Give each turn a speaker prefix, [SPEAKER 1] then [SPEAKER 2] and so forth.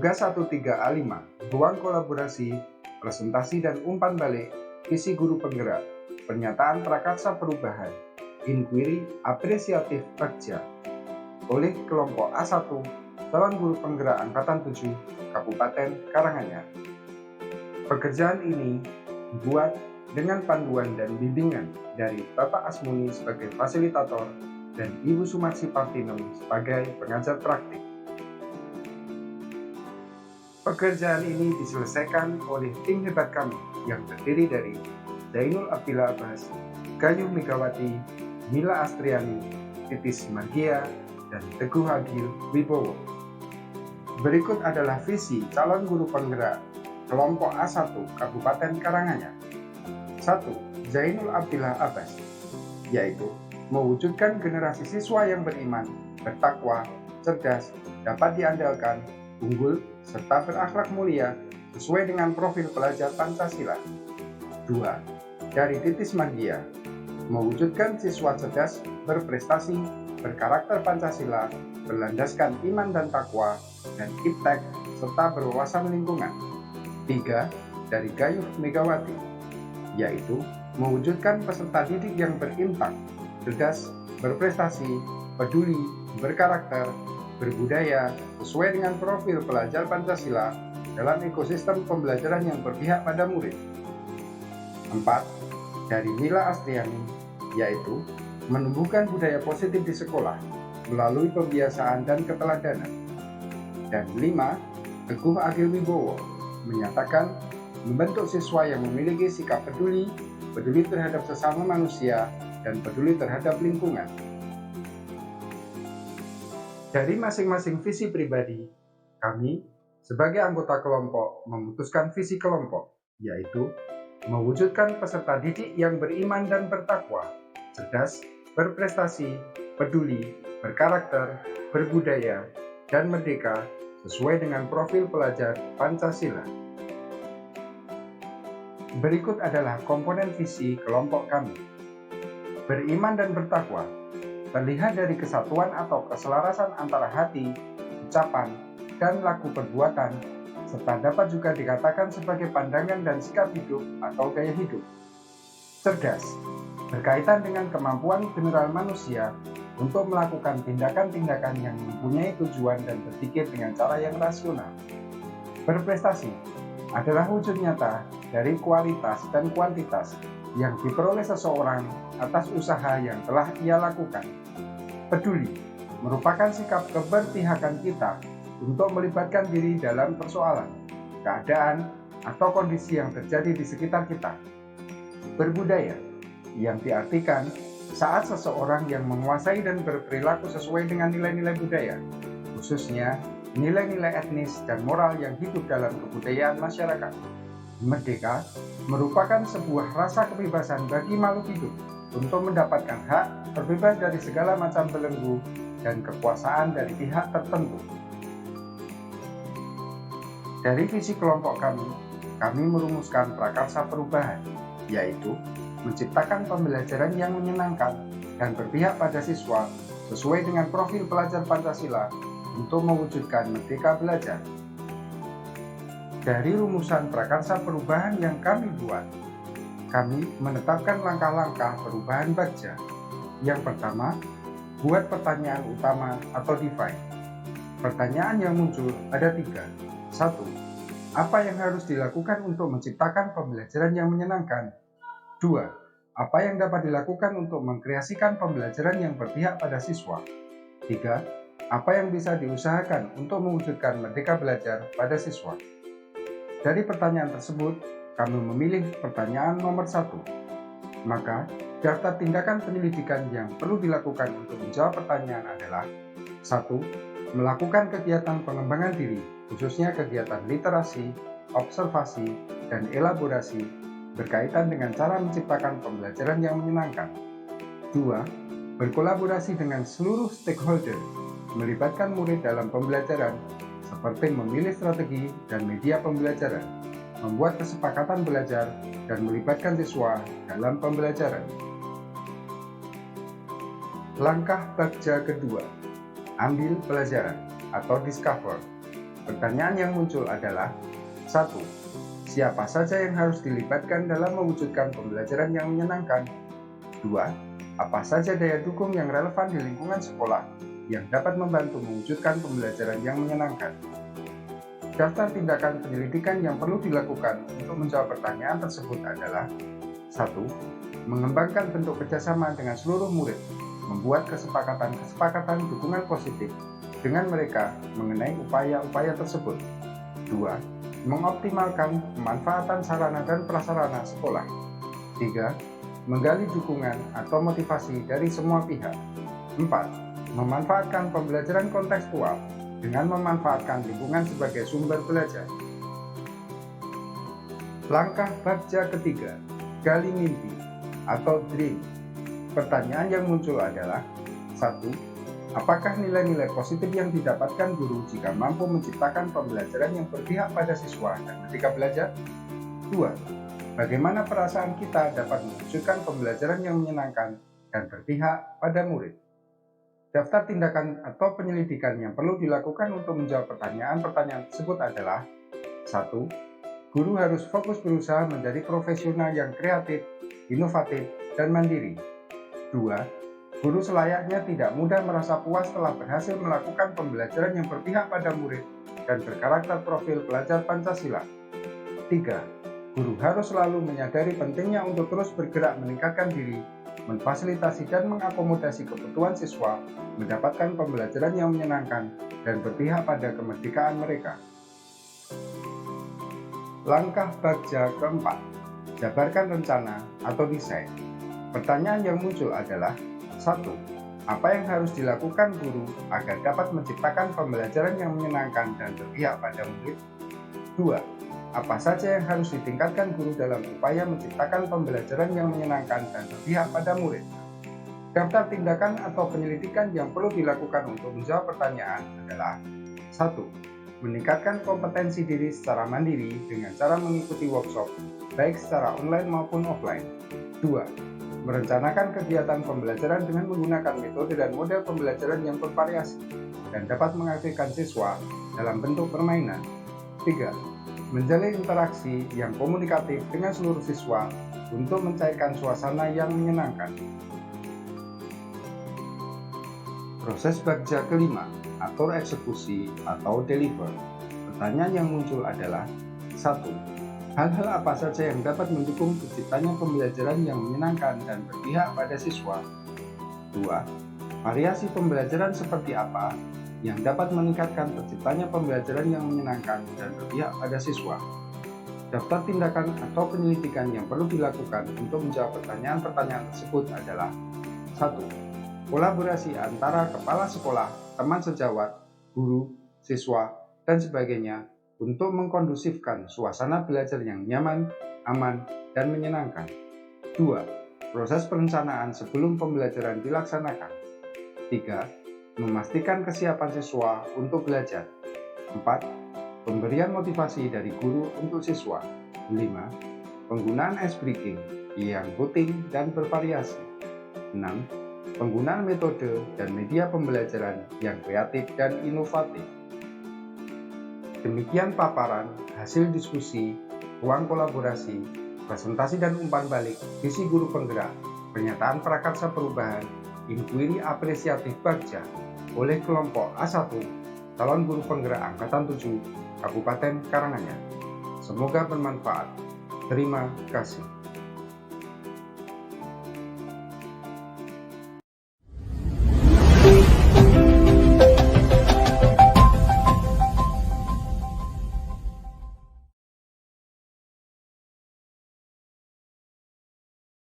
[SPEAKER 1] Tugas 13A5, ruang kolaborasi, presentasi dan umpan balik, visi guru penggerak, pernyataan prakarsa perubahan, inquiry apresiatif Bagja, oleh kelompok A1, calon guru penggerak Angkatan 7, Kabupaten Karanganyar. Pekerjaan ini dibuat dengan panduan dan bimbingan dari Bapak Asmuni sebagai fasilitator dan Ibu Sumarsi Partinem sebagai pengajar praktik. Pekerjaan ini diselesaikan oleh tim hebat kami yang terdiri dari Zainul Abdillah Abbas, Gayuh Megawati, Mila Astriani, Titis Margia, dan Teguh Agil Wibowo. Berikut adalah visi calon guru penggerak kelompok A1 Kabupaten Karanganyar. 1. Zainul Abdillah Abbas, yaitu mewujudkan generasi siswa yang beriman, bertakwa, cerdas, dapat diandalkan, unggul, serta berakhlak mulia sesuai dengan profil pelajar Pancasila. 2. Dari Titis Margia, mewujudkan siswa cerdas, berprestasi, berkarakter Pancasila, berlandaskan iman dan takwa, dan iptek, serta berwawasan lingkungan. 3. Dari Gayuh Megawati, yaitu mewujudkan peserta didik yang berimpak, cerdas, berprestasi, peduli, berkarakter, berbudaya, sesuai dengan profil pelajar Pancasila dalam ekosistem pembelajaran yang berpihak pada murid. 4. Dari Mila Astriani, yaitu menumbuhkan budaya positif di sekolah melalui pembiasaan dan keteladanan. Dan 5. Teguh Agil Wibowo, menyatakan membentuk siswa yang memiliki sikap peduli terhadap sesama manusia, dan peduli terhadap lingkungan. Dari masing-masing visi pribadi, kami sebagai anggota kelompok memutuskan visi kelompok, yaitu mewujudkan peserta didik yang beriman dan bertakwa, cerdas, berprestasi, peduli, berkarakter, berbudaya, dan merdeka sesuai dengan profil pelajar Pancasila. Berikut adalah komponen visi kelompok kami. Beriman dan bertakwa terlihat dari kesatuan atau keselarasan antara hati, ucapan, dan laku perbuatan, serta dapat juga dikatakan sebagai pandangan dan sikap hidup atau gaya hidup. Cerdas berkaitan dengan kemampuan general manusia untuk melakukan tindakan-tindakan yang mempunyai tujuan dan berpikir dengan cara yang rasional. Berprestasi adalah wujud nyata dari kualitas dan kuantitas yang diperoleh seseorang atas usaha yang telah ia lakukan. Peduli merupakan sikap keberpihakan kita untuk melibatkan diri dalam persoalan, keadaan, atau kondisi yang terjadi di sekitar kita. Berbudaya yang diartikan saat seseorang yang menguasai dan berperilaku sesuai dengan nilai-nilai budaya, khususnya nilai-nilai etnis dan moral yang hidup dalam kebudayaan masyarakat. Merdeka merupakan sebuah rasa kebebasan bagi makhluk hidup untuk mendapatkan hak terbebas dari segala macam belenggu dan kekuasaan dari pihak tertentu. Dari visi kelompok kami merumuskan prakarsa perubahan, yaitu menciptakan pembelajaran yang menyenangkan dan berpihak pada siswa sesuai dengan profil pelajar Pancasila untuk mewujudkan merdeka belajar. Dari rumusan prakarsa perubahan yang kami buat, kami menetapkan langkah-langkah perubahan Bagja. Yang pertama, buat pertanyaan utama atau define. Pertanyaan yang muncul ada 3. 1. Apa yang harus dilakukan untuk menciptakan pembelajaran yang menyenangkan? 2. Apa yang dapat dilakukan untuk mengkreasikan pembelajaran yang berpihak pada siswa? 3. Apa yang bisa diusahakan untuk mewujudkan merdeka belajar pada siswa? Dari pertanyaan tersebut, kami memilih pertanyaan nomor 1. Maka, daftar tindakan penyelidikan yang perlu dilakukan untuk menjawab pertanyaan adalah 1. Melakukan kegiatan pengembangan diri, khususnya kegiatan literasi, observasi, dan elaborasi berkaitan dengan cara menciptakan pembelajaran yang menyenangkan. 2. Berkolaborasi dengan seluruh stakeholder, melibatkan murid dalam pembelajaran, seperti memilih strategi dan media pembelajaran, membuat kesepakatan belajar, dan melibatkan siswa dalam pembelajaran. Langkah Bagja kedua, ambil pelajaran atau discover. Pertanyaan yang muncul adalah: 1. Siapa saja yang harus dilibatkan dalam mewujudkan pembelajaran yang menyenangkan? 2. Apa saja daya dukung yang relevan di lingkungan sekolah yang dapat membantu mewujudkan pembelajaran yang menyenangkan? Daftar tindakan penyelidikan yang perlu dilakukan untuk menjawab pertanyaan tersebut adalah: 1. Mengembangkan bentuk kerjasama dengan seluruh murid, membuat kesepakatan dukungan positif dengan mereka mengenai upaya-upaya tersebut. 2. Mengoptimalkan pemanfaatan sarana dan prasarana sekolah. 3. Menggali dukungan atau motivasi dari semua pihak. 4. Memanfaatkan pembelajaran kontekstual dengan memanfaatkan lingkungan sebagai sumber belajar. Langkah Bagja ketiga, gali mimpi atau dream. Pertanyaan yang muncul adalah: 1. Apakah nilai-nilai positif yang didapatkan guru jika mampu menciptakan pembelajaran yang berpihak pada siswa dan ketika belajar? 2. Bagaimana perasaan kita dapat mewujudkan pembelajaran yang menyenangkan dan berpihak pada murid? Daftar tindakan atau penyelidikan yang perlu dilakukan untuk menjawab pertanyaan-pertanyaan tersebut adalah: 1. Guru harus fokus berusaha menjadi profesional yang kreatif, inovatif, dan mandiri. 2. Guru selayaknya tidak mudah merasa puas setelah berhasil melakukan pembelajaran yang berpihak pada murid dan berkarakter profil pelajar Pancasila. 3. Guru harus selalu menyadari pentingnya untuk terus bergerak meningkatkan diri, memfasilitasi dan mengakomodasi kebutuhan siswa, mendapatkan pembelajaran yang menyenangkan, dan berpihak pada kemerdekaan mereka. Langkah Bagja keempat, jabarkan rencana atau desain. Pertanyaan yang muncul adalah: 1. Apa yang harus dilakukan guru agar dapat menciptakan pembelajaran yang menyenangkan dan berpihak pada murid? 2. Apa saja yang harus ditingkatkan guru dalam upaya menciptakan pembelajaran yang menyenangkan dan berpihak pada murid? Daftar tindakan atau penyelidikan yang perlu dilakukan untuk menjawab pertanyaan adalah: 1. Meningkatkan kompetensi diri secara mandiri dengan cara mengikuti workshop, baik secara online maupun offline. 2. Merencanakan kegiatan pembelajaran dengan menggunakan metode dan model pembelajaran yang bervariasi dan dapat mengaktifkan siswa dalam bentuk permainan. 3. Menjalin interaksi yang komunikatif dengan seluruh siswa untuk mencairkan suasana yang menyenangkan. Proses Bagja kelima, atur eksekusi atau deliver. Pertanyaan yang muncul adalah: 1. Hal-hal apa saja yang dapat mendukung terciptanya pembelajaran yang menyenangkan dan berpihak pada siswa? 2. Variasi pembelajaran seperti apa yang dapat meningkatkan terciptanya pembelajaran yang menyenangkan dan berpihak pada siswa? Daftar tindakan atau penyelidikan yang perlu dilakukan untuk menjawab pertanyaan-pertanyaan tersebut adalah: 1. Kolaborasi antara kepala sekolah, teman sejawat, guru, siswa, dan sebagainya untuk mengkondusifkan suasana belajar yang nyaman, aman, dan menyenangkan. 2. Proses perencanaan sebelum pembelajaran dilaksanakan. 3. Memastikan kesiapan siswa untuk belajar. 4. Pemberian motivasi dari guru untuk siswa. 5. Penggunaan ice breaking yang rutin dan bervariasi. 6. Penggunaan metode dan media pembelajaran yang kreatif dan inovatif. Demikian paparan, hasil diskusi, ruang kolaborasi, presentasi dan umpan balik, visi guru penggerak, pernyataan prakarsa perubahan, inkuiri apresiatif Bagja oleh kelompok A1, calon guru penggerak Angkatan 7, Kabupaten Karanganyar. Semoga bermanfaat. Terima kasih.